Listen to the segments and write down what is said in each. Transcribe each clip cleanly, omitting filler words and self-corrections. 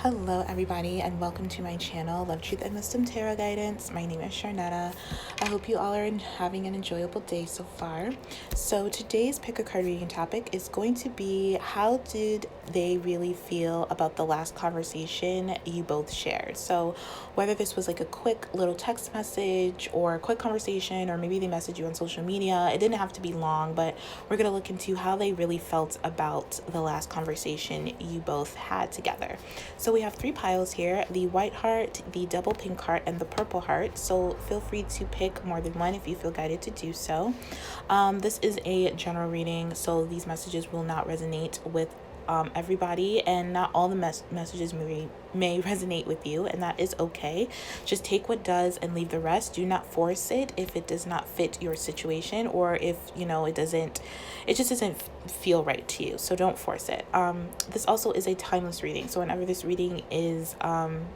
Hello everybody and welcome to my channel, Love, Truth, and Wisdom Tarot Guidance. My name is Sharnetta. I hope you all are having an enjoyable day so far. So today's pick a card reading topic is going to be, how did they really feel about the last conversation you both shared? So whether this was like a quick little text message or a quick conversation, or maybe they messaged you on social media, it didn't have to be long, but we're going to look into how they really felt about the last conversation you both had together. So we have three piles here: the white heart, the double pink heart, and the purple heart. So feel free to pick more than one if you feel guided to do so. This is a general reading, so these messages will not resonate with everybody, and not all the messages may resonate with you, and that is okay. Just take what does and leave the rest. Do not force it if it does not fit your situation, or if it just doesn't feel right to you. So don't force it. This also is a timeless reading, so whenever this reading is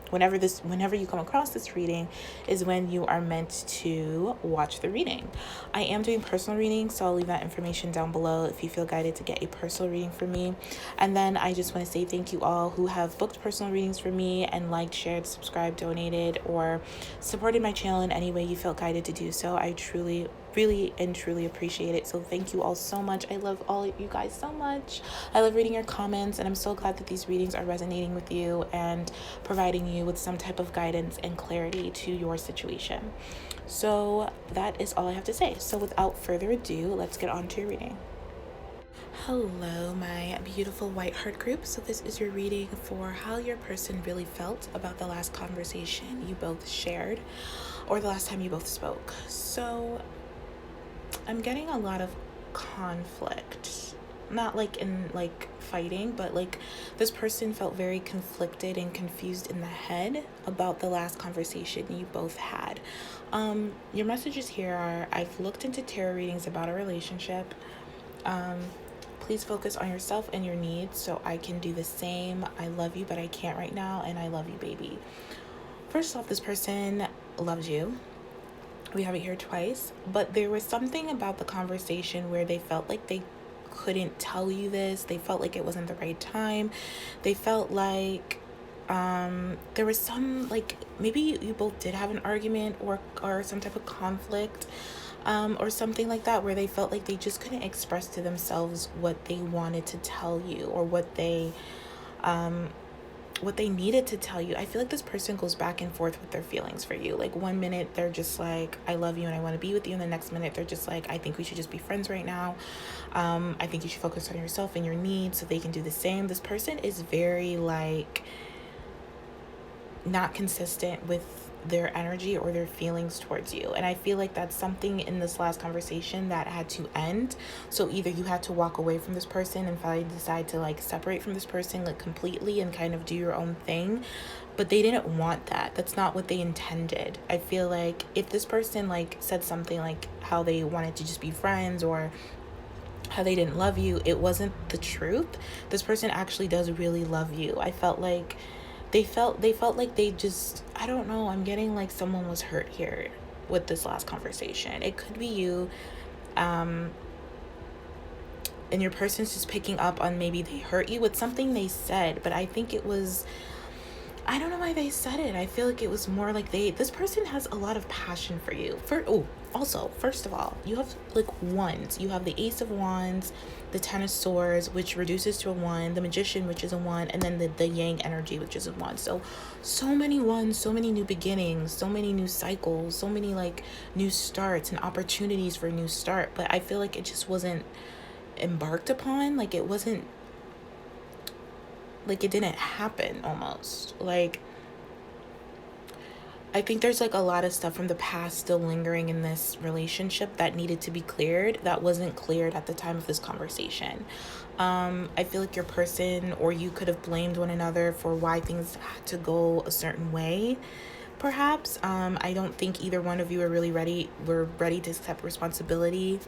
whenever you come across this reading is when you are meant to watch the reading. I am doing personal readings, so I'll leave that information down below if you feel guided to get a personal reading from me. And then I just want to say thank you all who have booked personal readings for me and liked, shared, subscribed, donated, or supported my channel in any way you felt guided to do so. I truly, really and truly appreciate it. So thank you all so much. I love all of you guys so much. I love reading your comments, and I'm so glad that these readings are resonating with you and providing you with some type of guidance and clarity to your situation. So that is all I have to say. So without further ado, let's get on to your reading. Hello, my beautiful white heart group. So this is your reading for how your person really felt about the last conversation you both shared, or the last time you both spoke. So I'm getting a lot of conflict, not like in like fighting, but like this person felt very conflicted and confused in the head about the last conversation you both had. Your messages here are: I've looked into tarot readings about a relationship. Please focus on yourself and your needs so I can do the same. I love you, but I can't right now, and I love you, baby. First off, this person loves you. We have it here twice, but there was something about the conversation where they felt like they couldn't tell you this. They felt like it wasn't the right time. They felt like there was some, like, maybe you both did have an argument or some type of conflict, or something like that, where they felt like they just couldn't express to themselves what they wanted to tell you, or what they needed to tell you. I feel like this person goes back and forth with their feelings for you. Like, one minute they're just like, I love you and I want to be with you, and the next minute they're just like, I think we should just be friends right now. I think you should focus on yourself and your needs so they can do the same. This person is very, like, not consistent with their energy or their feelings towards you, and I feel like that's something in this last conversation that had to end. So either you had to walk away from this person and finally decide to like separate from this person like completely and kind of do your own thing, but they didn't want that. That's not what they intended. I feel like if this person like said something like how they wanted to just be friends, or how they didn't love you, it wasn't the truth. This person actually does really love you. I felt like they felt like they just, I don't know, I'm getting like someone was hurt here with this last conversation. It could be you, and your person's just picking up on maybe they hurt you with something they said, but I think it was, I don't know why they said it. I feel like it was more like this person has a lot of passion for you. Also, first of all, you have like wands. You have the Ace of Wands, the Ten of Swords, which reduces to a 1, the Magician, which is a 1, and then the Yang energy, which is a 1. So many ones, so many new beginnings, so many new cycles, so many like new starts and opportunities for a new start. But I feel like it just wasn't embarked upon. Like it wasn't, like it didn't happen almost. Like, I think there's like a lot of stuff from the past still lingering in this relationship that needed to be cleared, that wasn't cleared at the time of this conversation. I feel like your person or you could have blamed one another for why things had to go a certain way, perhaps. I don't think either one of you were ready to accept responsibility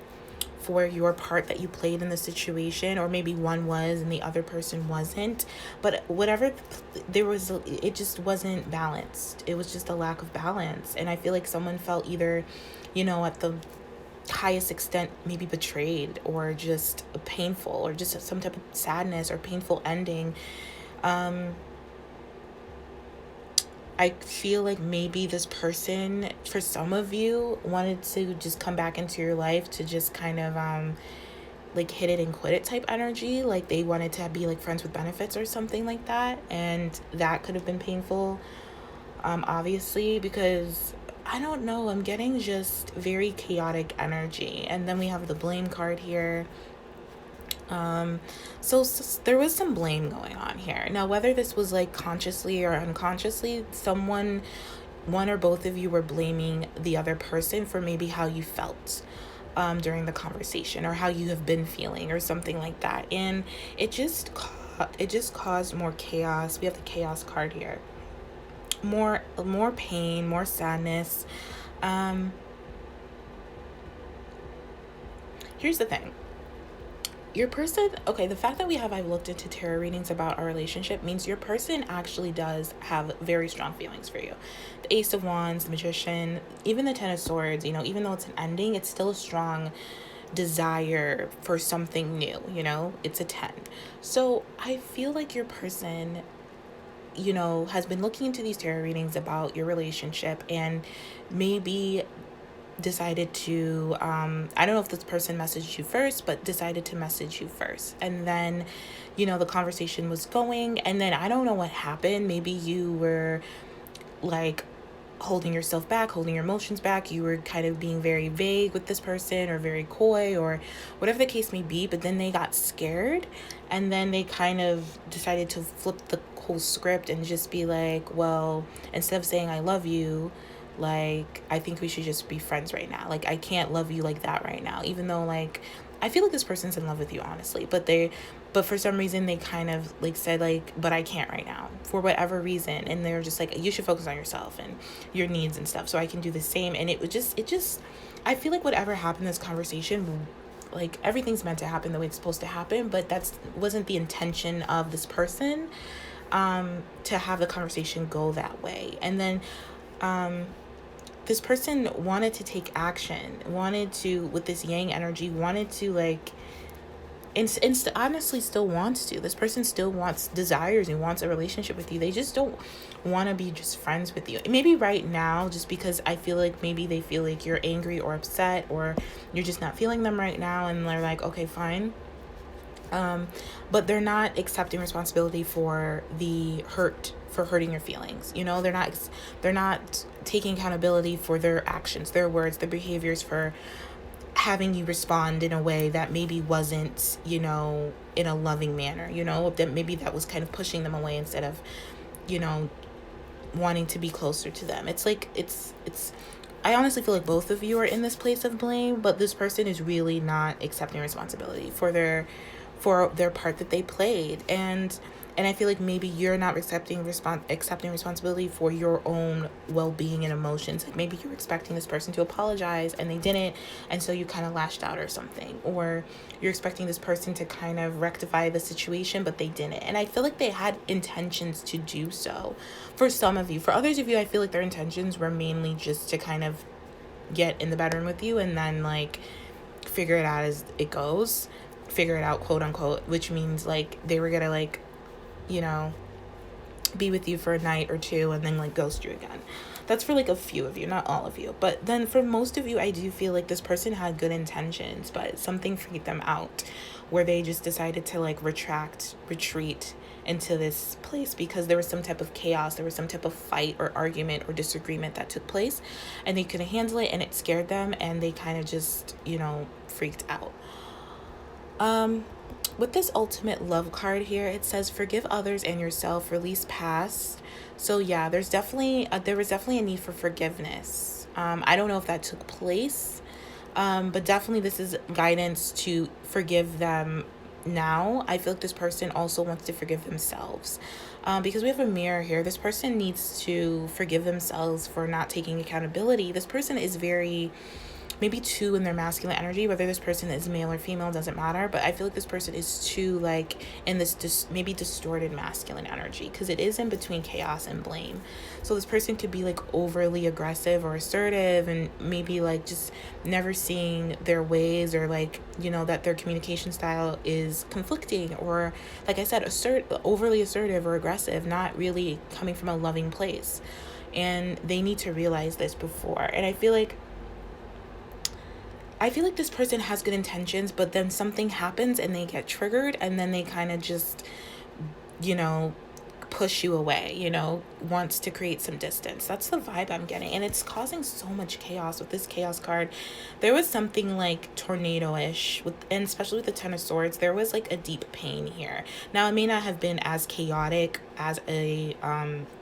for your part that you played in the situation, or maybe one was and the other person wasn't. But whatever, it just wasn't balanced. It was just a lack of balance, and I feel like someone felt either, at the highest extent maybe betrayed, or just painful, or just some type of sadness or painful ending. I feel like maybe this person, for some of you, wanted to just come back into your life to just kind of like hit it and quit it type energy. Like they wanted to be like friends with benefits or something like that, and that could have been painful, obviously, because I don't know, I'm getting just very chaotic energy. And then we have the blame card here. So there was some blame going on here. Now, whether this was like consciously or unconsciously, one or both of you were blaming the other person for maybe how you felt during the conversation, or how you have been feeling, or something like that. And it just caused more chaos. We have the chaos card here. More pain, more sadness. Here's the thing. Your person, okay, the fact that I've looked into tarot readings about our relationship means your person actually does have very strong feelings for you. The Ace of Wands, the Magician, even the Ten of Swords, even though it's an ending, it's still a strong desire for something new, it's a 10. So I feel like your person, has been looking into these tarot readings about your relationship, and maybe decided to I don't know if this person messaged you first, but decided to message you first. And then the conversation was going, and then I don't know what happened. Maybe you were like holding yourself back, holding your emotions back. You were kind of being very vague with this person, or very coy, or whatever the case may be. But then they got scared, and then they kind of decided to flip the whole script and just be like, well, instead of saying I love you, like, I think we should just be friends right now. Like, I can't love you like that right now, even though, like, I feel like this person's in love with you, honestly. But for some reason, they kind of, like, said, like, but I can't right now, for whatever reason. And they're just like, you should focus on yourself and your needs and stuff, so I can do the same. And it just, I feel like whatever happened in this conversation, like, everything's meant to happen the way it's supposed to happen, but wasn't the intention of this person, to have the conversation go that way. And then, this person wanted to take action, wanted to, with this yang energy, wanted to, like, honestly still wants to. This person still desires and wants a relationship with you. They just don't want to be just friends with you. Maybe right now, just because I feel like maybe they feel like you're angry or upset, or you're just not feeling them right now, and they're like, okay, fine. But they're not accepting responsibility for the hurting your feelings. They're not taking accountability for their actions, their words, their behaviors, for having you respond in a way that maybe wasn't, in a loving manner, that maybe that was kind of pushing them away instead of, wanting to be closer to them. It's like, I honestly feel like both of you are in this place of blame, but this person is really not accepting responsibility for their part that they played. And I feel like maybe you're not accepting responsibility for your own well-being and emotions. Like, maybe you're expecting this person to apologize and they didn't, and so you kind of lashed out or something. Or you're expecting this person to kind of rectify the situation, but they didn't. And I feel like they had intentions to do so for some of you. For others of you, I feel like their intentions were mainly just to kind of get in the bedroom with you and then, like, figure it out as it goes. Figure it out, quote unquote, which means, like, they were gonna, like, be with you for a night or two and then, like, ghost you again. That's for, like, a few of you, not all of you. But then for most of you, I do feel like this person had good intentions, but something freaked them out, where they just decided to, like, retreat into this place because there was some type of chaos, there was some type of fight or argument or disagreement that took place, and they couldn't handle it, and it scared them, and they kind of just, freaked out. With this ultimate love card here, it says forgive others and yourself, release past. So yeah, there was definitely a need for forgiveness. I don't know if that took place, but definitely this is guidance to forgive them now. I feel like this person also wants to forgive themselves, because we have a mirror here. This person needs to forgive themselves for not taking accountability. This person is very maybe too in their masculine energy. Whether this person is male or female doesn't matter, but I feel like this person is too like in this maybe distorted masculine energy, because it is in between chaos and blame. So this person could be like overly aggressive or assertive, and maybe like just never seeing their ways, or like, you know, that their communication style is conflicting, or like I said, overly assertive or aggressive, not really coming from a loving place. And they need to realize this before. And I feel like this person has good intentions, but then something happens and they get triggered, and then they kind of just, you know, push you away, you know, wants to create some distance. That's the vibe I'm getting. And it's causing so much chaos with this chaos card. There was something like tornado-ish, and especially with the Ten of Swords, there was like a deep pain here. Now, it may not have been as chaotic as a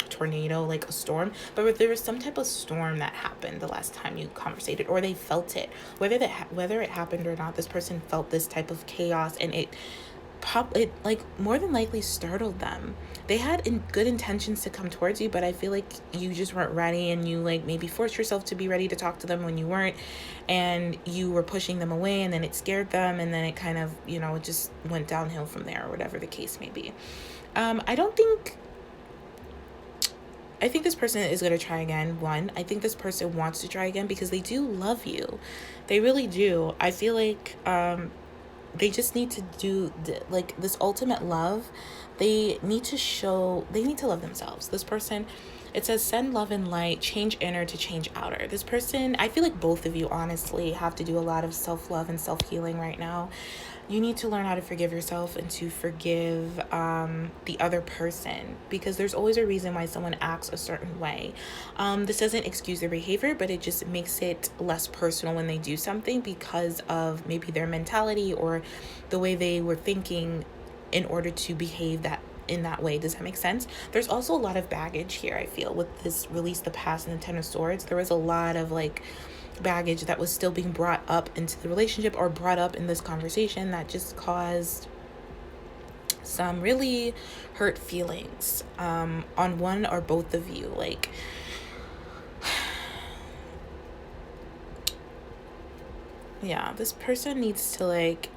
tornado, like a storm, but there was some type of storm that happened the last time you conversated, or they felt it. Whether it happened or not, this person felt this type of chaos, and it like more than likely startled them. They had good intentions to come towards you, but I feel like you just weren't ready, and you like maybe forced yourself to be ready to talk to them when you weren't, and you were pushing them away, and then it scared them, and then it kind of, you know, it just went downhill from there, or whatever the case may be. I think this person is going to try again. I think this person wants to try again because they do love you. They really do. I feel like they just need to do like this ultimate love. They need to love themselves. This person, it says send love and light, change inner to change outer. This person, I feel like both of you honestly have to do a lot of self-love and self-healing right now. You need to learn how to forgive yourself and to forgive the other person, because there's always a reason why someone acts a certain way. This doesn't excuse their behavior, but it just makes it less personal when they do something because of maybe their mentality or the way they were thinking in order to behave in that way. Does that make sense? There's also a lot of baggage here, I feel, with this release the past and the Ten of Swords. There was a lot of like baggage that was still being brought up into the relationship, or brought up in this conversation, that just caused some really hurt feelings on one or both of you. Like, yeah, this person needs to like,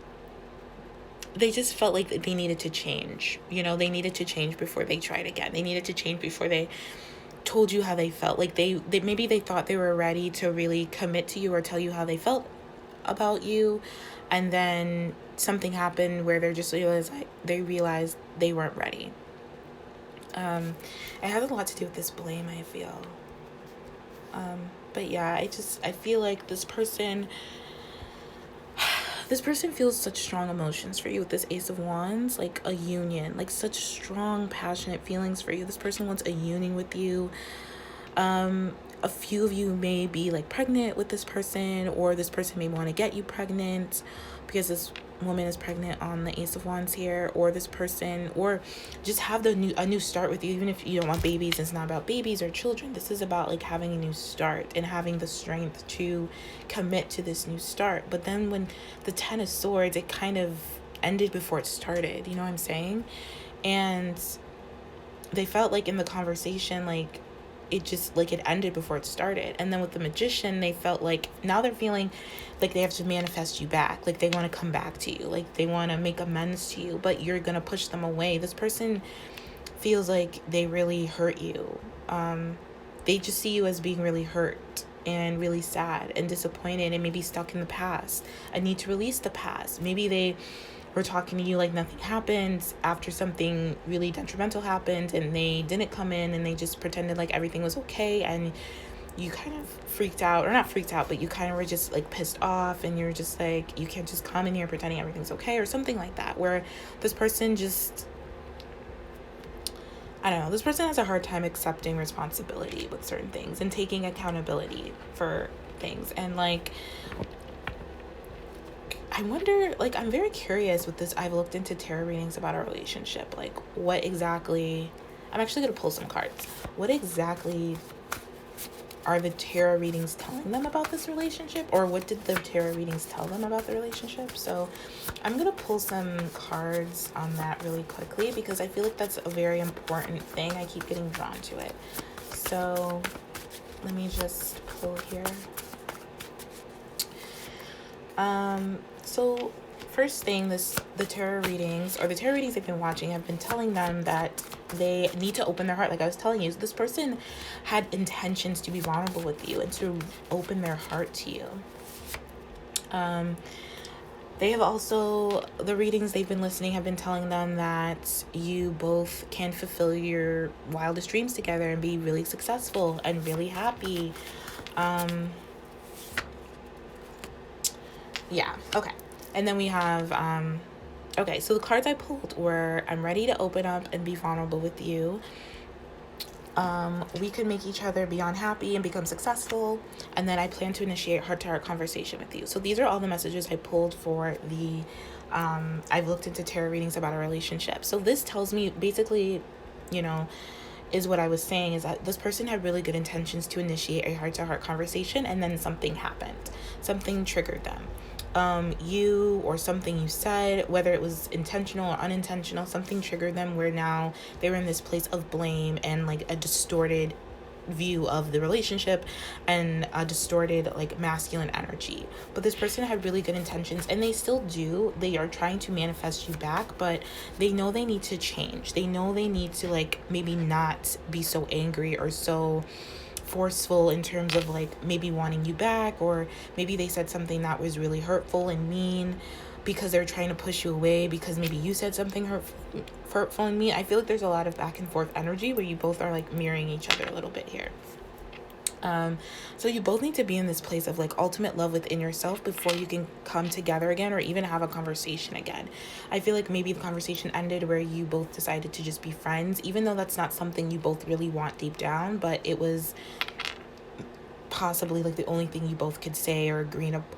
they just felt like they needed to change. You know, they needed to change before they tried again. They needed to change before they told you how they felt. Like they maybe they thought they were ready to really commit to you or tell you how they felt about you, and then something happened where they realized they weren't ready. It has a lot to do with this blame, I feel. But yeah, I feel like this person feels such strong emotions for you with this Ace of Wands, like a union, like such strong, passionate feelings for you. This person wants a union with you. A few of you may be like pregnant with this person, or this person may want to get you pregnant because this woman is pregnant on the Ace of Wands here, or this person, or just have a new start with you. Even if you don't want babies, it's not about babies or children. This is about like having a new start and having the strength to commit to this new start. But then when the Ten of Swords, it kind of ended before it started, you know what I'm saying? And they felt like in the conversation, like it just like it ended before it started. And then with the Magician, they felt like now they're feeling like they have to manifest you back, like they want to come back to you, like they want to make amends to you, but you're gonna push them away. This person feels like they really hurt you. They just see you as being really hurt and really sad and disappointed, and maybe stuck in the past. I need to release the past. Maybe they were talking to you like nothing happened after something really detrimental happened, and they didn't come in, and they just pretended like everything was okay, and you kind of freaked out, or not freaked out, but you kind of were just like pissed off, and you're just like, you can't just come in here pretending everything's okay, or something like that, where this person just, I don't know, this person has a hard time accepting responsibility with certain things and taking accountability for things. And like, I wonder, like, I'm very curious with this. I've looked into tarot readings about our relationship. Like, what exactly, I'm actually going to pull some cards. What exactly are the tarot readings telling them about this relationship? Or what did the tarot readings tell them about the relationship? So I'm going to pull some cards on that really quickly, because I feel like that's a very important thing. I keep getting drawn to it. So let me just pull here. So first thing, the tarot readings I've been watching have been telling them that they need to open their heart. Like I was telling you, this person had intentions to be vulnerable with you and to open their heart to you. They have also, the readings they've been listening have been telling them that you both can fulfill your wildest dreams together and be really successful and really happy. Yeah, okay. And then we have, okay, so the cards I pulled were, I'm ready to open up and be vulnerable with you. We could make each other beyond happy and become successful. And then I plan to initiate heart-to-heart conversation with you. So these are all the messages I pulled for the, I've looked into tarot readings about a relationship. So this tells me basically, you know, is what I was saying, is that this person had really good intentions to initiate a heart-to-heart conversation, and then something happened. Something triggered them. You or something you said, whether it was intentional or unintentional, something triggered them where now they were in this place of blame and like a distorted view of the relationship and a distorted like masculine energy. But this person had really good intentions, and they still do. They are trying to manifest you back, but they know they need to change. They know they need to like maybe not be so angry or so forceful in terms of like maybe wanting you back, or maybe they said something that was really hurtful and mean because they're trying to push you away because maybe you said something hurtful and mean. I feel like there's a lot of back and forth energy where you both are like mirroring each other a little bit here. So you both need to be in this place of like ultimate love within yourself before you can come together again or even have a conversation again. I feel like maybe the conversation ended where you both decided to just be friends, even though that's not something you both really want deep down, but it was possibly like the only thing you both could say or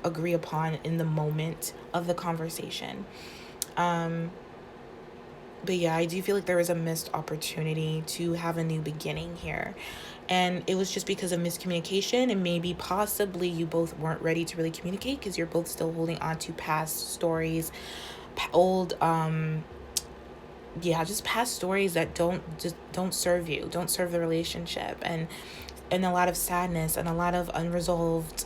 agree upon in the moment of the conversation. But yeah, I do feel like there was a missed opportunity to have a new beginning here. And it was just because of miscommunication, and maybe possibly you both weren't ready to really communicate because you're both still holding on to past stories, old, just past stories that don't serve you, don't serve the relationship, and a lot of sadness and a lot of unresolved,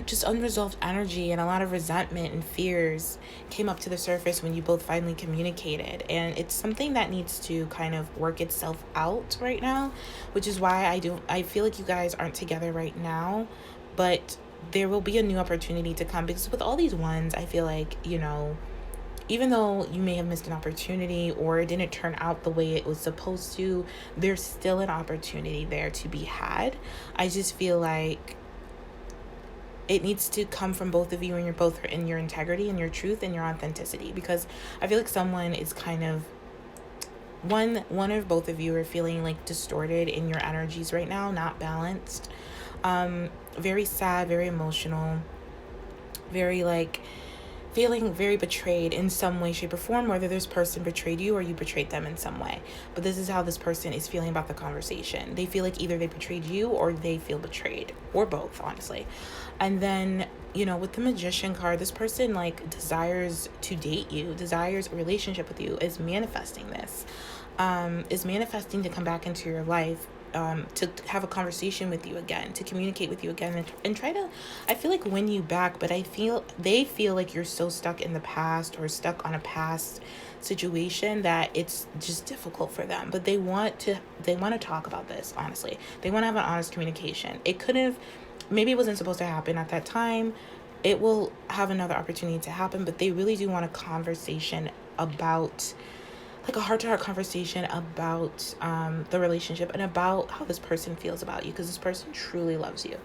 just unresolved energy and a lot of resentment and fears came up to the surface when you both finally communicated. And it's something that needs to kind of work itself out right now, which is why I feel like you guys aren't together right now, but there will be a new opportunity to come, because with all these ones, I feel like, you know, even though you may have missed an opportunity or it didn't turn out the way it was supposed to, there's still an opportunity there to be had. I just feel like it needs to come from both of you, and you're both in your integrity and your truth and your authenticity, because I feel like someone is kind of, one or both of you are feeling like distorted in your energies right now, not balanced, very sad, very emotional, very like feeling very betrayed in some way, shape, or form, whether this person betrayed you or you betrayed them in some way. But this is how this person is feeling about the conversation. They feel like either they betrayed you or they feel betrayed, or both, honestly. And then, you know, with the Magician card, this person like desires to date you, desires a relationship with you, is manifesting this, is manifesting to come back into your life, to have a conversation with you again, to communicate with you again, and try to, I feel like, win you back. But they feel like you're so stuck in the past or stuck on a past situation that it's just difficult for them. But they want to talk about this, honestly. They want to have an honest communication. Maybe it wasn't supposed to happen at that time. It will have another opportunity to happen, but they really do want a conversation about, like a heart-to-heart conversation about the relationship and about how this person feels about you, because this person truly loves you,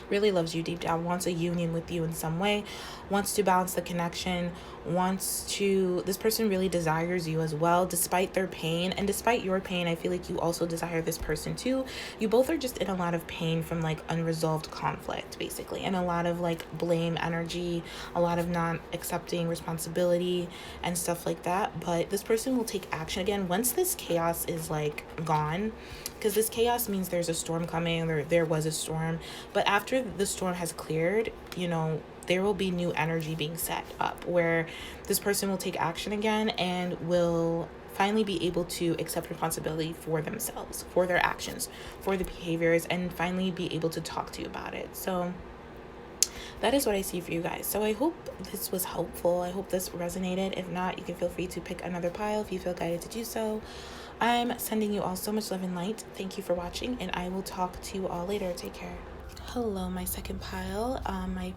really loves you deep down, wants a union with you in some way, wants to balance the connection, this person really desires you as well, despite their pain. And despite your pain, I feel like you also desire this person too. You both are just in a lot of pain from like unresolved conflict, basically, and a lot of like blame energy, a lot of not accepting responsibility and stuff like that. But this person will take action again once this chaos is like gone, because this chaos means there's a storm coming, or there was a storm. But after the storm has cleared, you know, there will be new energy being set up where this person will take action again and will finally be able to accept responsibility for themselves, for their actions, for the behaviors, and finally be able to talk to you about it. So that is what I see for you guys. So I hope this was helpful. I hope this resonated. If not, you can feel free to pick another pile if you feel guided to do so. I'm sending you all so much love and light. Thank you for watching, and I will talk to you all later. Take care. Hello, my second pile, my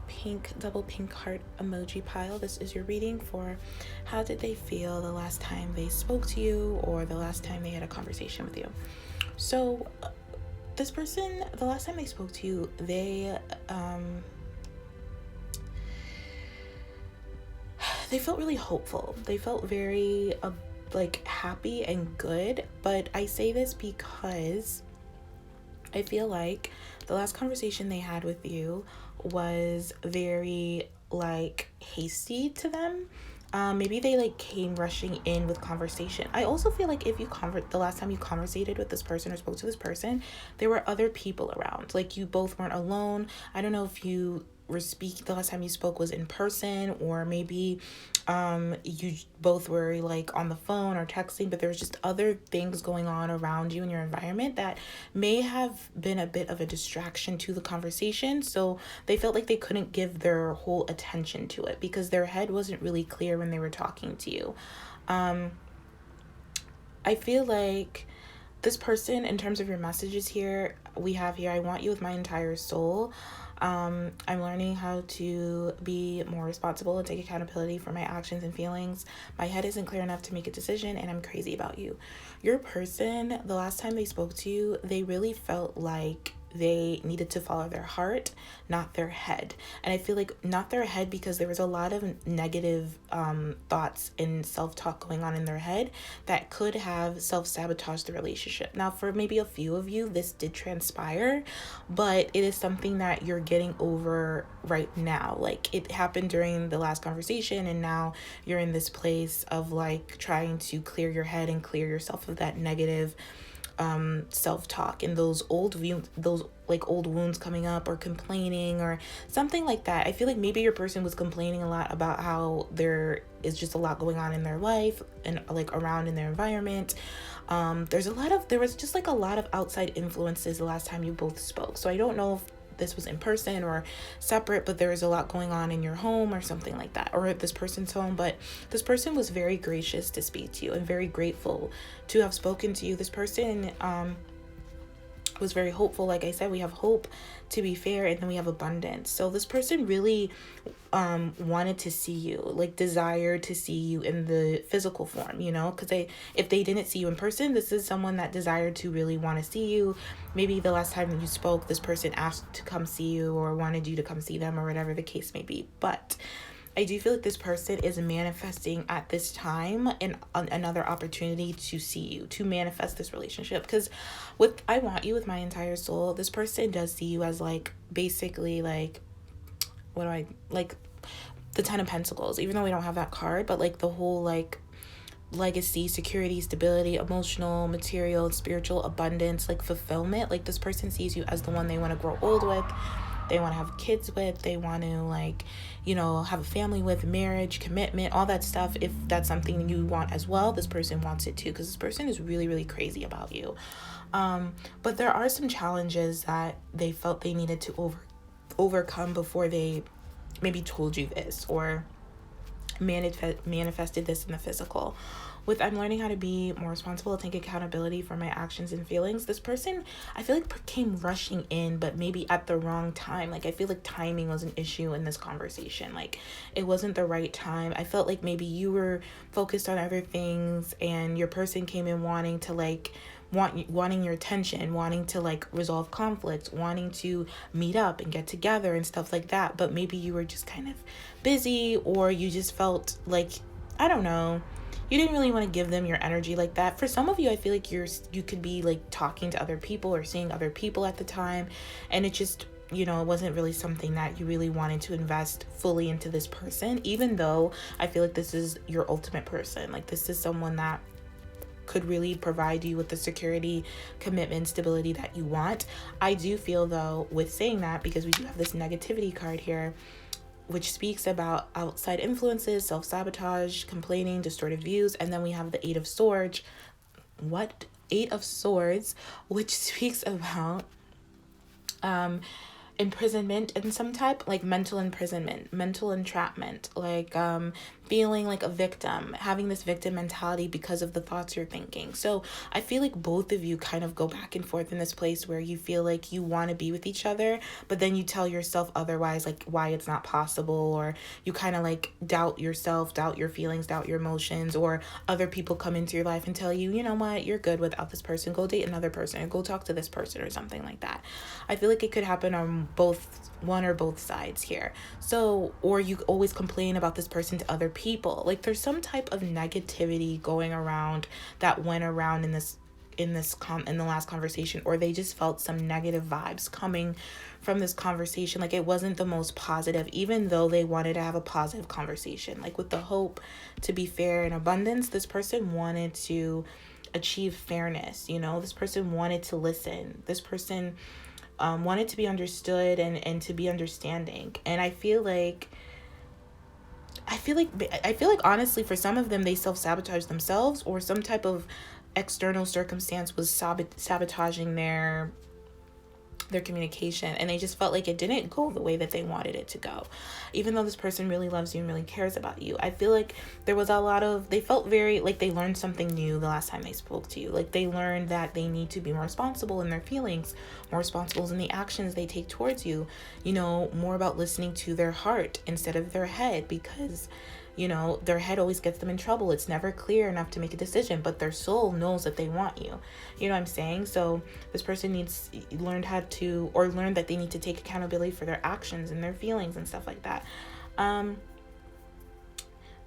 double pink heart emoji pile. This is your reading for how did they feel the last time they spoke to you or the last time they had a conversation with you. So this person, the last time they spoke to you, they felt really hopeful. They felt very like happy and good. But I say this because I feel like the last conversation they had with you was very like hasty to them. Maybe they like came rushing in with conversation. I also feel like if you the last time you conversated with this person or spoke to this person, there were other people around. Like you both weren't alone. I don't know if you were the last time you spoke was in person, or maybe you both were like on the phone or texting, but there was just other things going on around you in your environment that may have been a bit of a distraction to the conversation. So they felt like they couldn't give their whole attention to it because their head wasn't really clear when they were talking to you. I feel like this person, in terms of your messages here, we have here, I want you with my entire soul. I'm learning how to be more responsible and take accountability for my actions and feelings. My head isn't clear enough to make a decision, and I'm crazy about you. Your person, the last time they spoke to you, they really felt like they needed to follow their heart, not their head. And I feel like not their head because there was a lot of negative thoughts and self-talk going on in their head that could have self-sabotaged the relationship. Now, for maybe a few of you, this did transpire, but it is something that you're getting over right now. Like it happened during the last conversation, and now you're in this place of like trying to clear your head and clear yourself of that negative self-talk and those old wounds coming up, or complaining or something like that. I feel like maybe your person was complaining a lot about how there is just a lot going on in their life and like around in their environment. There was just like a lot of outside influences the last time you both spoke. So I don't know if this was in person or separate, but there is a lot going on in your home or something like that, or at this person's home. But this person was very gracious to speak to you and very grateful to have spoken to you. This person was very hopeful. Like I said, we have hope, to be fair, and then we have abundance. So this person really wanted to see you, like desired to see you in the physical form, you know, because if they didn't see you in person, this is someone that desired to really want to see you. Maybe the last time that you spoke, this person asked to come see you or wanted you to come see them, or whatever the case may be. But I do feel like this person is manifesting at this time and another opportunity to see you, to manifest this relationship. Because I want you with my entire soul, this person does see you as like basically like the 10 of Pentacles, even though we don't have that card, but like the whole like legacy, security, stability, emotional, material, spiritual abundance, like fulfillment. Like this person sees you as the one they want to grow old with, they want to have kids with, they want to like, you know, have a family with, marriage, commitment, all that stuff. If that's something you want as well, this person wants it too, because this person is really, really crazy about you. But there are some challenges that they felt they needed to overcome before they maybe told you this or manifested this in the physical. With I'm learning how to be more responsible, take accountability for my actions and feelings, this person, I feel like came rushing in, but maybe at the wrong time. Like I feel like timing was an issue in this conversation. Like it wasn't the right time. I felt like maybe you were focused on other things, and your person came in wanting to like wanting your attention, wanting to like resolve conflict, wanting to meet up and get together and stuff like that. But maybe you were just kind of busy, or you just felt like, I don't know, you didn't really want to give them your energy like that. For some of you, I feel like you could be like talking to other people or seeing other people at the time, and it just, you know, it wasn't really something that you really wanted to invest fully into this person, even though I feel like this is your ultimate person. Like this is someone that could really provide you with the security, commitment, stability that you want. I do feel though, with saying that, because we do have this negativity card here, which speaks about outside influences, self-sabotage, complaining, distorted views. And then we have the Eight of Swords. Eight of Swords, which speaks about imprisonment in some type, like mental imprisonment, mental entrapment, like feeling like a victim, having this victim mentality because of the thoughts you're thinking. So I feel like both of you kind of go back and forth in this place where you feel like you want to be with each other, but then you tell yourself otherwise, like why it's not possible, or you kind of like doubt yourself, doubt your feelings, doubt your emotions, or other people come into your life and tell you, you know what, you're good without this person, go date another person, or go talk to this person, or something like that. I feel like it could happen on one or both sides here. So, or you always complain about this person to other people. Like there's some type of negativity going around that went around in the last conversation, or they just felt some negative vibes coming from this conversation. Like it wasn't the most positive, even though they wanted to have a positive conversation, like with the hope to be fair and abundance. This person wanted to achieve fairness, this person wanted to listen, this person wanted to be understood and to be understanding. And I feel like honestly, for some of them, they self-sabotage themselves, or some type of external circumstance was sabotaging their communication, and they just felt like it didn't go the way that they wanted it to go, even though this person really loves you and really cares about you. I feel like there was they felt very like they learned something new the last time they spoke to you. Like they learned that they need to be more responsible in their feelings, more responsible in the actions they take towards you, more about listening to their heart instead of their head, because their head always gets them in trouble. It's never clear enough to make a decision, but their soul knows that they want you. You know what I'm saying? So this person learned that they need to take accountability for their actions and their feelings and stuff like that.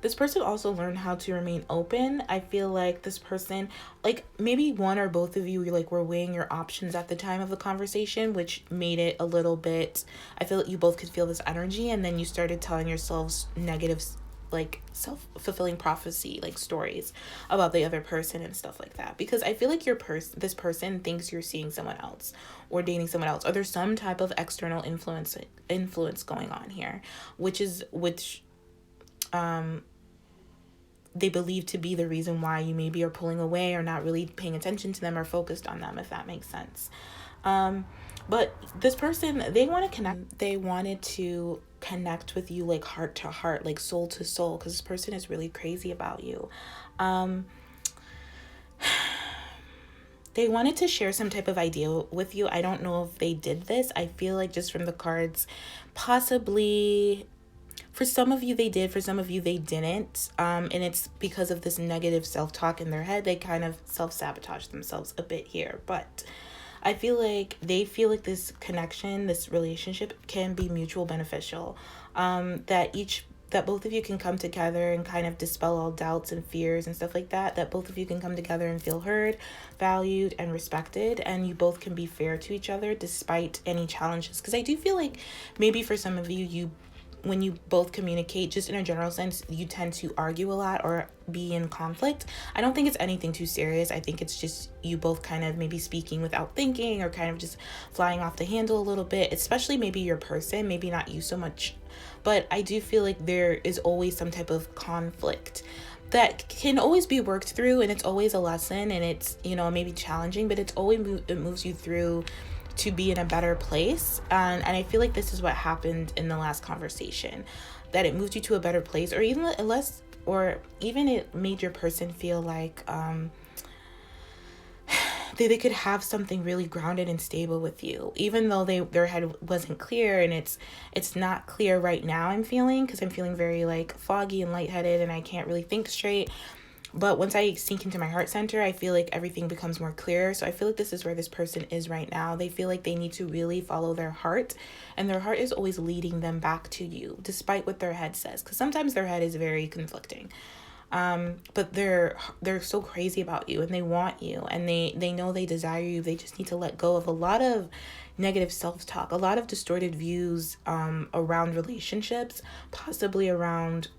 This person also learned how to remain open. I feel like this person, like maybe one or both of you, were weighing your options at the time of the conversation, which made it a little bit, I feel like you both could feel this energy, and then you started telling yourselves negative, like self-fulfilling prophecy, like stories about the other person and stuff like that, because I feel like this person thinks you're seeing someone else or dating someone else, or there's some type of external influence going on here, which they believe to be the reason why you maybe are pulling away or not really paying attention to them or focused on them, if that makes sense. But this person, they want to connect. They wanted to connect with you, like heart to heart, like soul to soul, because this person is really crazy about you. They wanted to share some type of idea with you. I don't know if they did this. I feel like just from the cards, possibly for some of you they did, for some of you they didn't. And it's because of this negative self-talk in their head. They kind of self-sabotage themselves a bit here. But I feel like they feel like this connection, this relationship can be mutual beneficial. That both of you can come together and kind of dispel all doubts and fears and stuff like that. That both of you can come together and feel heard, valued, and respected. And you both can be fair to each other despite any challenges. Because I do feel like maybe for some of you, when you both communicate, just in a general sense, you tend to argue a lot or be in conflict. I don't think it's anything too serious. I think it's just you both kind of maybe speaking without thinking, or kind of just flying off the handle a little bit, especially maybe your person, maybe not you so much. But I do feel like there is always some type of conflict that can always be worked through, and it's always a lesson, and it's, maybe challenging, but it moves you through to be in a better place. And I feel like this is what happened in the last conversation, that it moved you to a better place, or even it made your person feel like they could have something really grounded and stable with you, even though their head wasn't clear. And it's not clear right now, I'm feeling, because I'm feeling very like foggy and lightheaded, and I can't really think straight. But once I sink into my heart center, I feel like everything becomes more clear. So I feel like this is where this person is right now. They feel like they need to really follow their heart, and their heart is always leading them back to you, despite what their head says, because sometimes their head is very conflicting. But they're so crazy about you, and they want you, and they know they desire you. They just need to let go of a lot of negative self-talk, a lot of distorted views around relationships, possibly around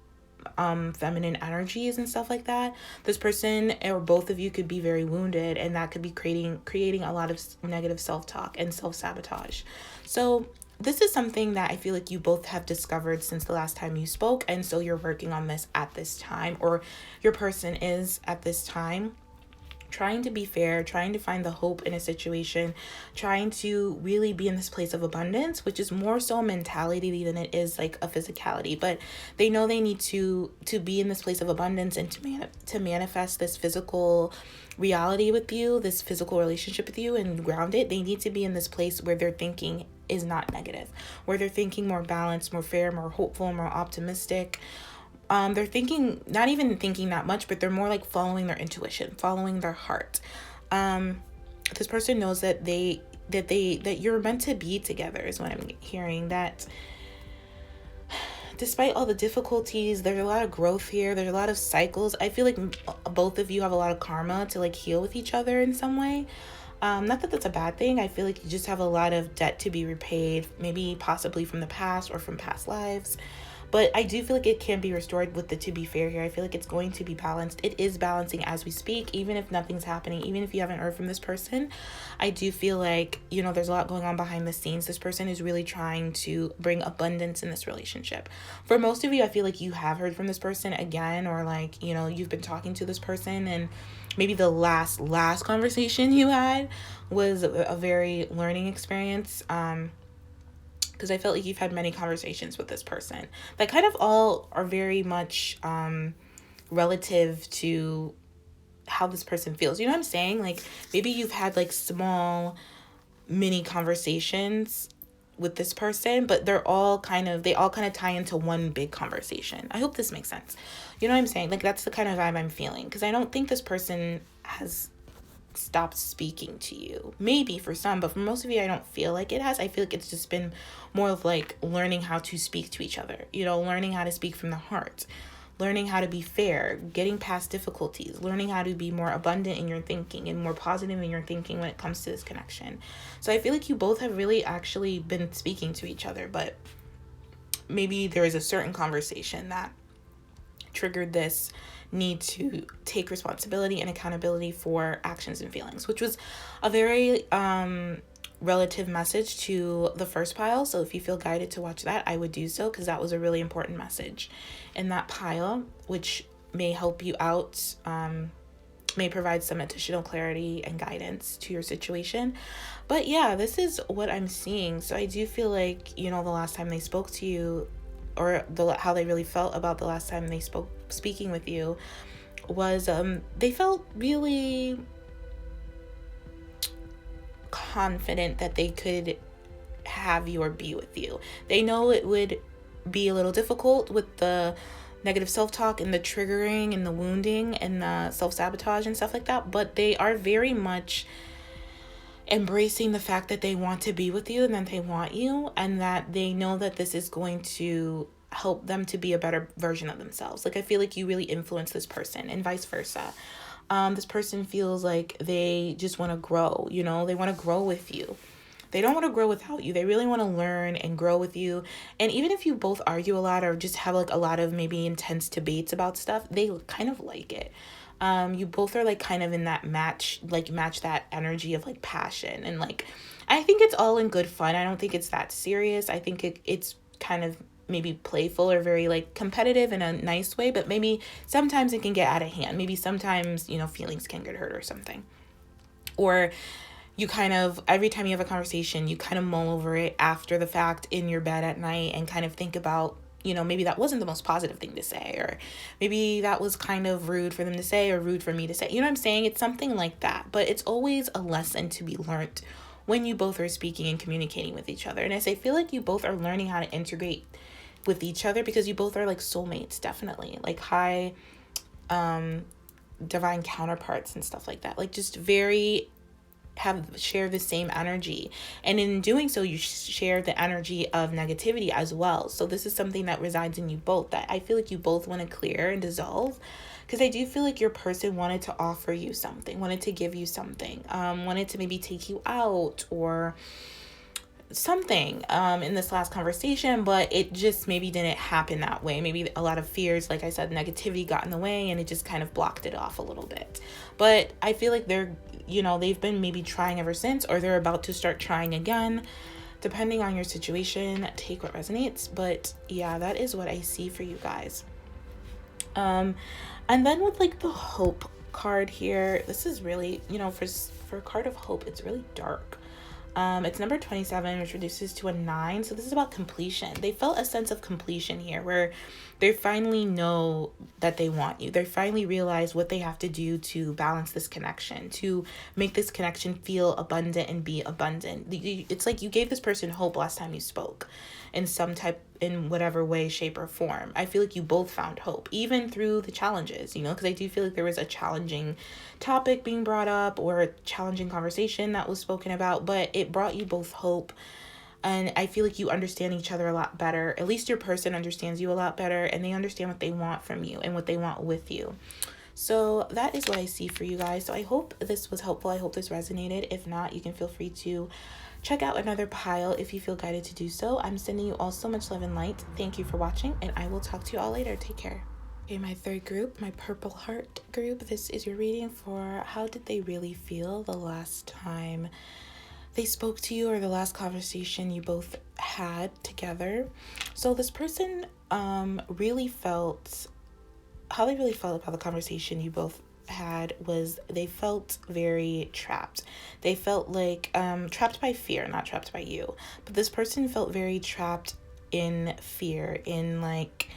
feminine energies and stuff like that. This person or both of you could be very wounded, and that could be creating a lot of negative self-talk and self-sabotage. So this is something that I feel like you both have discovered since the last time you spoke, and so you're working on this at this time, or your person is at this time, trying to be fair, trying to find the hope in a situation, trying to really be in this place of abundance, which is more so a mentality than it is like a physicality. But they know they need to be in this place of abundance and to manifest this physical reality with you, this physical relationship with you, and ground it. They need to be in this place where their thinking is not negative, where they're thinking more balanced, more fair, more hopeful, more optimistic. They're thinking, not even thinking that much, but they're more like following their intuition, following their heart. This person knows that that you're meant to be together, is what I'm hearing. That despite all the difficulties, there's a lot of growth here. There's a lot of cycles. I feel like both of you have a lot of karma to like heal with each other in some way. Not that that's a bad thing. I feel like you just have a lot of debt to be repaid, maybe possibly from the past or from past lives. But I do feel like it can be restored with the to be fair here. I feel like it's going to be balanced. It is balancing as we speak, even if nothing's happening, even if you haven't heard from this person. I do feel like, there's a lot going on behind the scenes. This person is really trying to bring abundance in this relationship. For most of you, I feel like you have heard from this person again, or like, you've been talking to this person, and maybe the last conversation you had was a very learning experience. Because I felt like you've had many conversations with this person that kind of all are very much relative to how this person feels. You know what I'm saying? Like maybe you've had like small mini conversations with this person, but they all kind of tie into one big conversation. I hope this makes sense. You know what I'm saying? Like that's the kind of vibe I'm feeling, because I don't think this person has stopped speaking to you. Maybe for some, but for most of you, I don't feel like it has. I feel like it's just been more of like learning how to speak to each other, learning how to speak from the heart, learning how to be fair, getting past difficulties, learning how to be more abundant in your thinking and more positive in your thinking when it comes to this connection. So I feel like you both have really actually been speaking to each other, but maybe there is a certain conversation that triggered this need to take responsibility and accountability for actions and feelings, which was a very relative message to the first pile. So if you feel guided to watch that, I would do so, because that was a really important message in that pile, which may help you out, may provide some additional clarity and guidance to your situation. But yeah, this is what I'm seeing. So I do feel like, the last time they spoke to you, or how they really felt about the last time they speaking with you, was they felt really confident that they could have you or be with you. They know it would be a little difficult with the negative self-talk and the triggering and the wounding and the self-sabotage and stuff like that, but they are very much embracing the fact that they want to be with you and that they want you, and that they know that this is going to help them to be a better version of themselves. Like I feel like you really influence this person, and vice versa. This person feels like they just want to grow, they want to grow with you. They don't want to grow without you. They really want to learn and grow with you. And even if you both argue a lot or just have like a lot of maybe intense debates about stuff, they kind of like it. You both are like kind of in that match that energy of like passion, and like I think it's all in good fun. I don't think it's that serious. I think it's kind of maybe playful or very like competitive in a nice way, but maybe sometimes it can get out of hand. Maybe sometimes feelings can get hurt or something, or you kind of, every time you have a conversation, you kind of mull over it after the fact in your bed at night and kind of think about, maybe that wasn't the most positive thing to say, or maybe that was kind of rude for them to say or rude for me to say. You know what I'm saying? It's something like that, but it's always a lesson to be learned when you both are speaking and communicating with each other. And I feel like you both are learning how to integrate with each other, because you both are like soulmates, definitely, like high divine counterparts and stuff like that, like just very share the same energy, and in doing so you share the energy of negativity as well. So this is something that resides in you both, that I feel like you both want to clear and dissolve, because I do feel like your person wanted to offer you something, wanted to give you something, wanted to maybe take you out or something in this last conversation, but it just maybe didn't happen that way. Maybe a lot of fears, like I said, negativity got in the way, and it just kind of blocked it off a little bit. But I feel like they've been maybe trying ever since, or they're about to start trying again. depending on your situation, take what resonates. But yeah, that is what I see for you guys. And then with like the hope card here, this is really, for a card of hope, it's really dark. It's number 27, which reduces to a 9. So this is about completion. They felt a sense of completion here where they finally know that they want you. They finally realize what they have to do to balance this connection, to make this connection feel abundant and be abundant. It's like you gave this person hope last time you spoke in whatever way, shape, or form. I feel like you both found hope, even through the challenges, because I do feel like there was a challenging topic being brought up or a challenging conversation that was spoken about, but it brought you both hope. And I feel like you understand each other a lot better. At least your person understands you a lot better, and they understand what they want from you and what they want with you. So that is what I see for you guys. So I hope this was helpful. I hope this resonated. If not, you can feel free to check out another pile if you feel guided to do so. I'm sending you all so much love and light. Thank you for watching, and I will talk to you all later. Take care. Okay, my third group, my purple heart group. This is your reading for how did they really feel the last time they spoke to you, or the last conversation you both had together. So this person really felt, how they really felt about the conversation you both had was they felt very trapped. They felt like trapped by fear, not trapped by you. But this person felt very trapped in fear, in like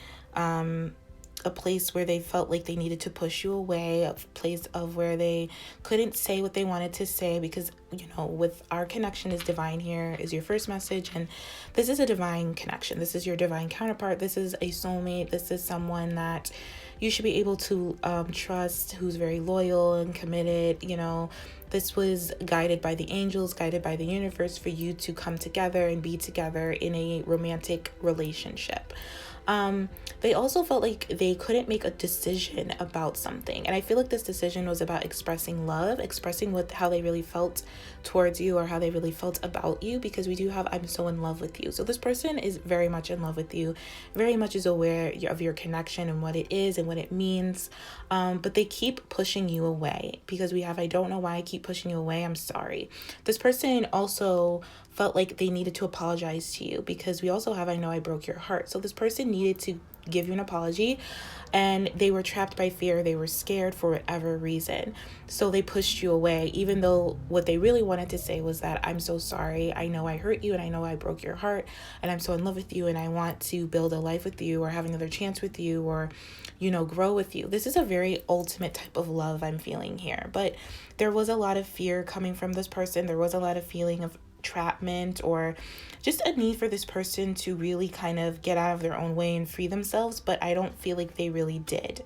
a place where they felt like they needed to push you away, a place of where they couldn't say what they wanted to say because, with our connection is divine here is your first message, and this is a divine connection. This is your divine counterpart. This is a soulmate. This is someone that you should be able to trust, who's very loyal and committed. This was guided by the angels, guided by the universe for you to come together and be together in a romantic relationship. They also felt like they couldn't make a decision about something. And I feel like this decision was about expressing love, expressing how they really felt towards you or how they really felt about you, because we do have I'm so in love with you. So this person is very much in love with you, very much is aware of your connection and what it is and what it means. But they keep pushing you away because we have I don't know why I keep pushing you away. I'm sorry. This person also felt like they needed to apologize to you because we also have I know I broke your heart. So this person needed to give you an apology, and they were trapped by fear. They were scared for whatever reason. So they pushed you away, even though what they really wanted to say was that I'm so sorry. I know I hurt you and I know I broke your heart and I'm so in love with you and I want to build a life with you or have another chance with you or, grow with you. This is a very ultimate type of love I'm feeling here. But there was a lot of fear coming from this person. There was a lot of feeling of entrapment or just a need for this person to really kind of get out of their own way and free themselves, but I don't feel like they really did.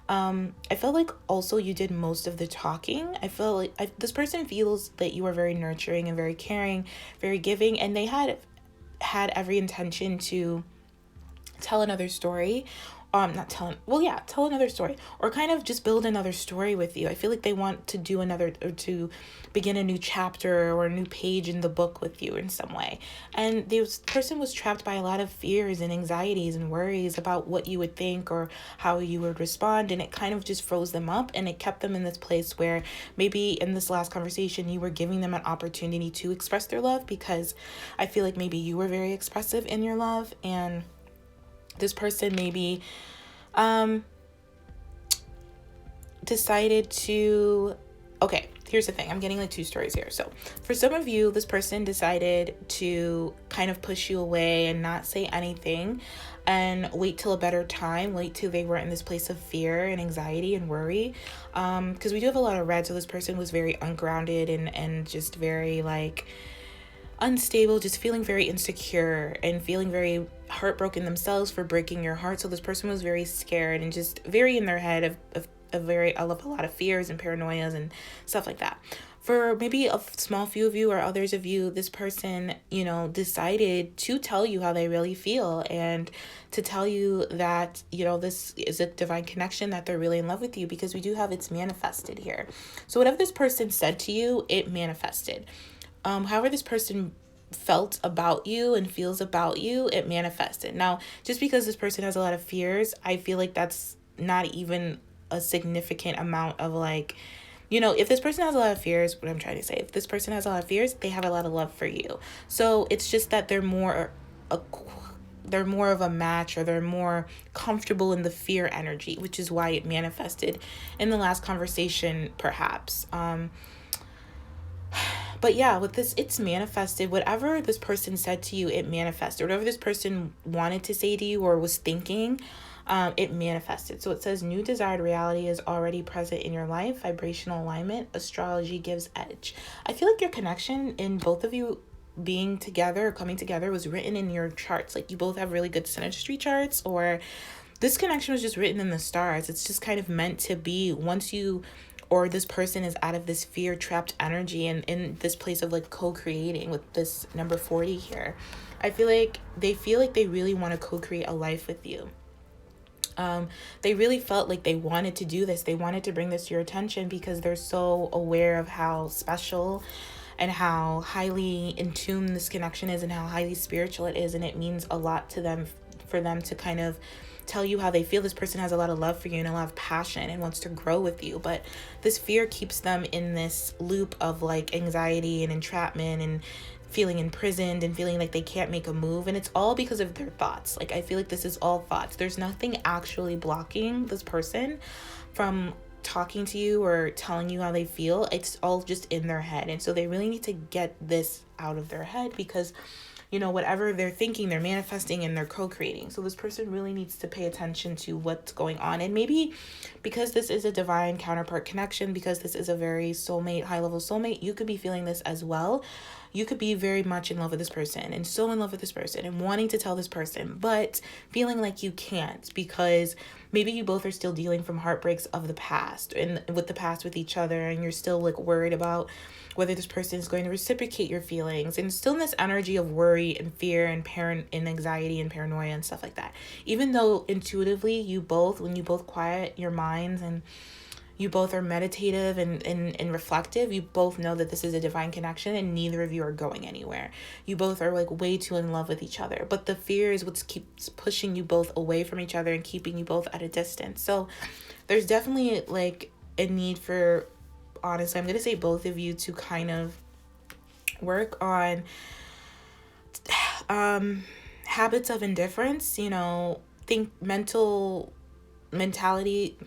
I felt like also you did most of the talking. I feel like this person feels that you are very nurturing and very caring, very giving, and they had every intention to tell another story. Tell another story or kind of just build another story with you. I feel like they want to do to begin a new chapter or a new page in the book with you in some way. And this person was trapped by a lot of fears and anxieties and worries about what you would think or how you would respond. And it kind of just froze them up, and it kept them in this place where maybe in this last conversation, you were giving them an opportunity to express their love, because I feel like maybe you were very expressive in your love, and this person maybe decided to, okay, here's the thing. I'm getting like two stories here. So for some of you, this person decided to kind of push you away and not say anything and wait till a better time, wait till they were in this place of fear and anxiety and worry. Because we do have a lot of red. So this person was very ungrounded and just very like unstable, just feeling very insecure and feeling very heartbroken themselves for breaking your heart. So this person was very scared and just very in their head of a lot of fears and paranoias and stuff like that. For maybe a small few of you or others of you, this person, decided to tell you how they really feel and to tell you that, this is a divine connection, that they're really in love with you, because we do have it's manifested here. So whatever this person said to you, it manifested. However this person felt about you and feels about you, it manifested. Now, just because this person has a lot of fears, I feel like that's not even a significant amount of like, if this person has a lot of fears, what I'm trying to say, if this person has a lot of fears, they have a lot of love for you. So it's just that they're more of a match, or they're more comfortable in the fear energy, which is why it manifested in the last conversation, perhaps. But yeah, with this, it's manifested. Whatever this person said to you, it manifested. Whatever this person wanted to say to you or was thinking, it manifested. So it says new desired reality is already present in your life. Vibrational alignment. Astrology gives edge. I feel like your connection in both of you being together or coming together was written in your charts. Like, you both have really good synastry charts, or this connection was just written in the stars. It's just kind of meant to be. Once you or this person is out of this fear trapped energy and in this place of like co-creating with this number 40 here, I feel like they really want to co-create a life with you. They really felt like they wanted to do this. They wanted to bring this to your attention because they're so aware of how special and how highly in tune this connection is and how highly spiritual it is. And it means a lot to them, for them to kind of tell you how they feel. This person has a lot of love for you and a lot of passion and wants to grow with you. But this fear keeps them in this loop of like anxiety and entrapment and feeling imprisoned and feeling like they can't make a move. And it's all because of their thoughts. Like, I feel like this is all thoughts. There's nothing actually blocking this person from talking to you or telling you how they feel. It's all just in their head. And so they really need to get this out of their head, because whatever they're thinking, they're manifesting and they're co-creating. So this person really needs to pay attention to what's going on. And maybe because this is a divine counterpart connection, because this is a very soulmate, high-level soulmate, you could be feeling this as well. You could be very much in love with this person and so in love with this person and wanting to tell this person, but feeling like you can't, because maybe you both are still dealing from heartbreaks of the past and with the past with each other, and you're still like worried about whether this person is going to reciprocate your feelings, and still in this energy of worry and fear and anxiety and paranoia and stuff like that. Even though intuitively when you both quiet your minds and you both are meditative and reflective, you both know that this is a divine connection and neither of you are going anywhere. You both are like way too in love with each other, but the fear is what keeps pushing you both away from each other and keeping you both at a distance. So there's definitely like a need for, honestly, I'm going to say both of you to kind of work on habits of indifference, think mentality.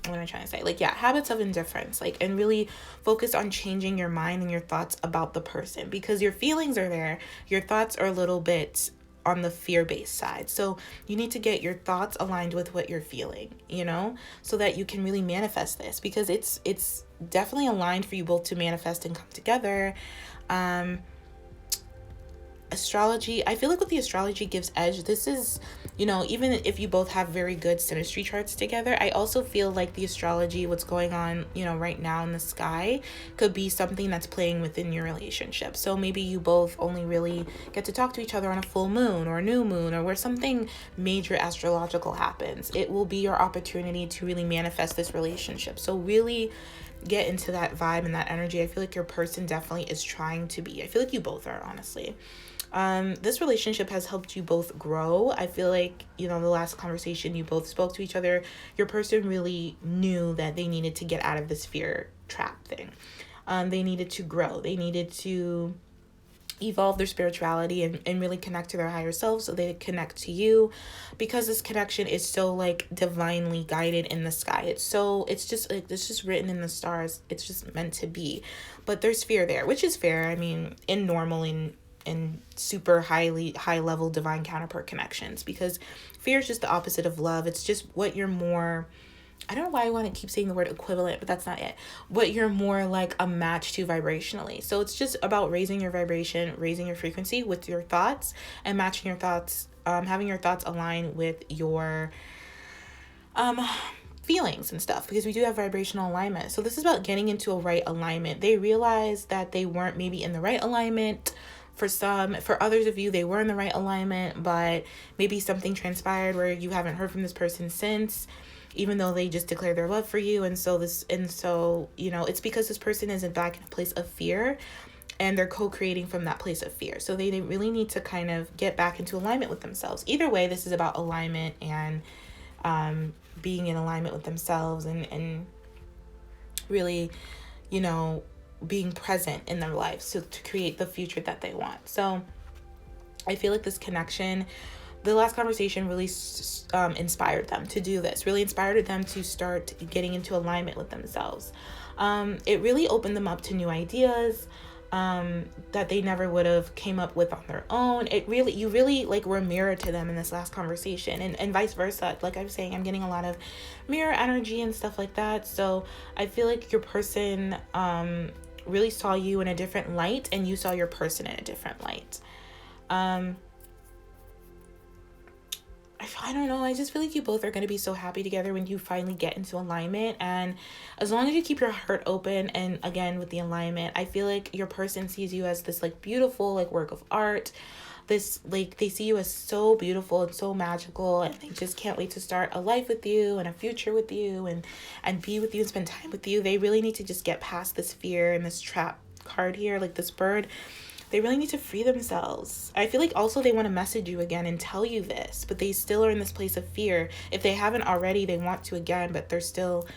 What am I trying to say? Like, yeah, habits of indifference, like, and really focus on changing your mind and your thoughts about the person, because your feelings are there. Your thoughts are a little bit on the fear-based side. So you need to get your thoughts aligned with what you're feeling, so that you can really manifest this, because it's definitely aligned for you both to manifest and come together. Astrology, I feel like with the astrology gives edge, this is, even if you both have very good synastry charts together, I also feel like the astrology, what's going on, right now in the sky, could be something that's playing within your relationship. So maybe you both only really get to talk to each other on a full moon or a new moon, or where something major astrological happens. It will be your opportunity to really manifest this relationship. So really get into that vibe and that energy. I feel like your person definitely is trying to be. I feel like you both are, honestly. This relationship has helped you both grow. I feel like, the last conversation you both spoke to each other, your person really knew that they needed to get out of this fear trap thing. They needed to grow. They needed to evolve their spirituality and really connect to their higher self, so they connect to you, because this connection is so like divinely guided in the sky. It's just written in the stars. It's just meant to be. But there's fear there, which is fair. I mean, in normal and super high level divine counterpart connections, because fear is just the opposite of love. It's just what you're more, I don't know why I want to keep saying the word equivalent, but that's not it. What you're more like a match to vibrationally. So it's just about raising your vibration, raising your frequency with your thoughts, and matching your thoughts, having your thoughts align with your feelings and stuff, because we do have vibrational alignment. So this is about getting into a right alignment. They realized that they weren't maybe in the right alignment. For others of you, they were in the right alignment, but maybe something transpired where you haven't heard from this person since, even though they just declared their love for you. And so it's because this person isn't back in a place of fear, and they're co-creating from that place of fear. So they really need to kind of get back into alignment with themselves. Either way, this is about alignment and being in alignment with themselves and really, you know, being present in their lives to create the future that they want. So I feel like this connection, the last conversation really inspired them to do this, really inspired them to start getting into alignment with themselves. It really opened them up to new ideas that they never would have came up with on their own. You really like were a mirror to them in this last conversation, and vice versa. Like I was saying, I'm getting a lot of mirror energy and stuff like that. So I feel like your person really saw you in a different light, and you saw your person in a different light. I don't know. I just feel like you both are going to be so happy together when you finally get into alignment. And as long as you keep your heart open, and again, with the alignment, I feel like your person sees you as this like beautiful, like work of art. This, like, they see you as so beautiful and so magical, and they just can't wait to start a life with you and a future with you, and be with you and spend time with you. They really need to just get past this fear and this trap card here, like this bird. They really need to free themselves. I feel like also they want to message you again and tell you this, but they still are in this place of fear. If they haven't already, they want to again, but they're still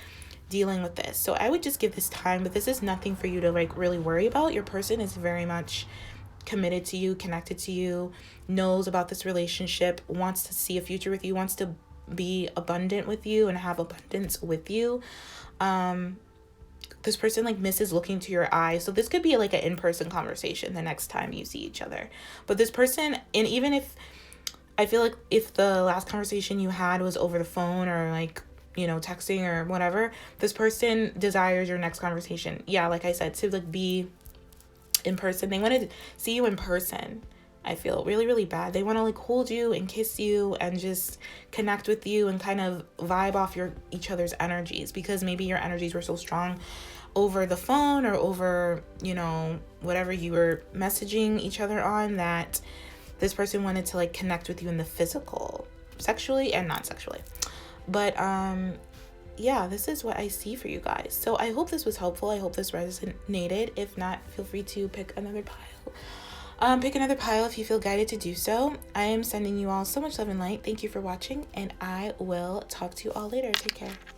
dealing with this. So I would just give this time, but this is nothing for you to like really worry about. Your person is very much committed to you, connected to you, knows about this relationship, wants to see a future with you, wants to be abundant with you and have abundance with you. This person like misses looking to your eyes. So this could be like an in-person conversation the next time you see each other. But this person, and even if, I feel like if the last conversation you had was over the phone or like, you know, texting or whatever, this person desires your next conversation. Yeah, like I said, to like be in person. They want to see you in person. I feel really, really bad. They want to like hold you and kiss you and just connect with you and kind of vibe off each other's energies, because maybe your energies were so strong over the phone or over, you know, whatever you were messaging each other on, that this person wanted to like connect with you in the physical, sexually and non-sexually. But yeah, this is what I see for you guys. So I hope this was helpful. I hope this resonated. If not, feel free to pick another pile. Pick another pile if you feel guided to do so. I am sending you all so much love and light. Thank you for watching, and I will talk to you all later. Take care.